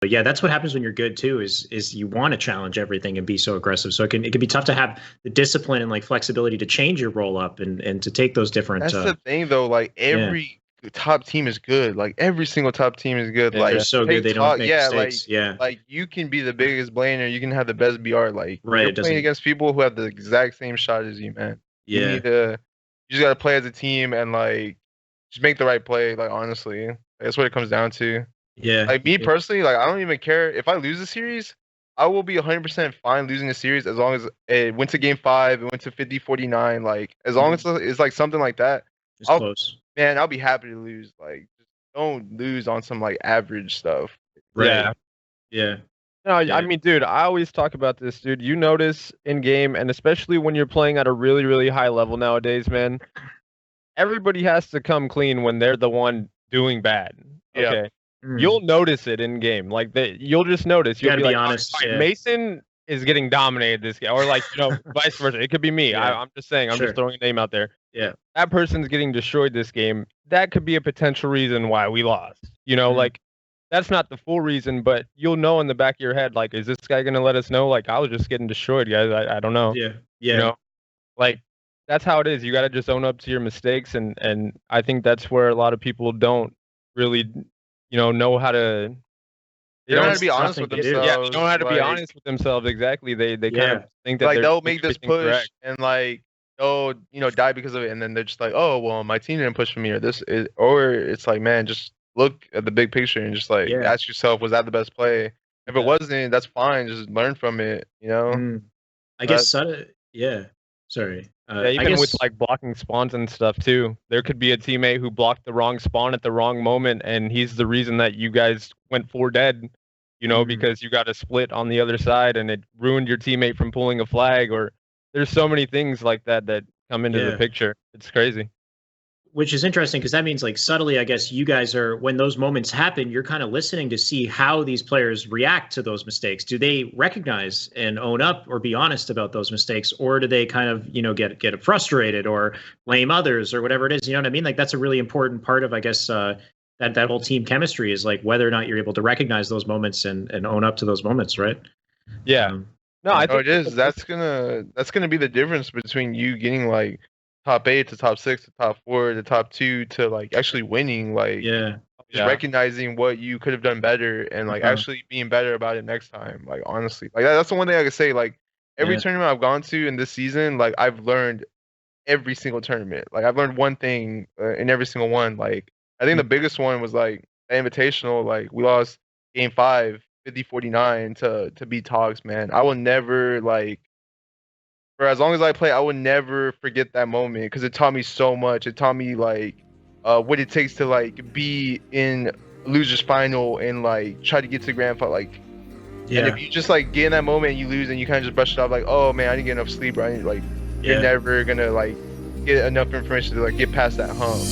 But yeah, that's what happens when you're good too, is you want to challenge everything and be so aggressive. So it can be tough to have the discipline and like flexibility to change your roll up and to take those different That's the thing though, like every top team is good. Like every single top team is good. Yeah, like they're so good they don't make mistakes. Like you can be the biggest blainer, you can have the best BR. Like Right, you're playing against people who have the exact same shot as you, man. Yeah. You just gotta play as a team and like just make the right play. Like honestly, that's what it comes down to. Yeah. Like me personally, like I don't even care if I lose a series. I will be 100% fine losing a series as long as it went to game 5, it went to 50-49. Like as long as it's like something like that, It's close. Man, I'll be happy to lose. Like just don't lose on some like average stuff. Right. Yeah. No, I mean, dude, I always talk about this, dude. You notice in game, and especially when you're playing at a really, really high level nowadays, man. Everybody has to come clean when they're the one doing bad. Okay. You'll notice it in game. Like you'll just notice. You'll be like, honest. Right, Mason is getting dominated this game, or like vice versa. It could be me. I'm just saying. I'm just throwing a name out there. Yeah. That person's getting destroyed this game. That could be a potential reason why we lost. Like that's not the full reason, but you'll know in the back of your head, like, is this guy gonna let us know? Like, I was just getting destroyed, guys. I don't know. Yeah. Like that's how it is. You got to just own up to your mistakes, and I think that's where a lot of people don't really know how to. They don't know how to be honest with themselves. Yeah, they don't know how to be honest with themselves. Exactly. They kind of think that like they'll make this push and like they'll die because of it, and then they're just like, oh well, my team didn't push for me, or it's like, man, just look at the big picture and just like ask yourself, was that the best play? If it wasn't, that's fine. Just learn from it. I guess Sorry. Even with like blocking spawns and stuff too. There could be a teammate who blocked the wrong spawn at the wrong moment, and he's the reason that you guys went 4 dead. Because you got a split on the other side, and it ruined your teammate from pulling a flag. Or there's so many things like that come into the picture. It's crazy. Which is interesting because that means like subtly, I guess you guys are, when those moments happen, you're kind of listening to see how these players react to those mistakes. Do they recognize and own up or be honest about those mistakes, or do they kind of, get frustrated or blame others or whatever it is? You know what I mean? Like that's a really important part of, I guess, that whole team chemistry is like whether or not you're able to recognize those moments and own up to those moments, right? Yeah. No, I think it is. That's gonna be the difference between you getting like top 8 to top 6 to top 4 to top 2 to like actually winning. Like just recognizing what you could have done better and like actually being better about it next time. Like honestly, like that's the one thing I could say. Like every tournament I've gone to in this season, like I've learned every single tournament. Like I've learned one thing in every single one. Like I think the biggest one was like the Invitational. Like we lost game 5, 50-49 to beat Togs, man. I will never for as long as I play, I will never forget that moment because it taught me so much. It taught me like what it takes to like be in losers final and like try to get to grand final. Like, and if you just like get in that moment and you lose and you kind of just brush it off, like, oh man, I didn't get enough sleep, or I need, like, you're never gonna like get enough information to like get past that hump.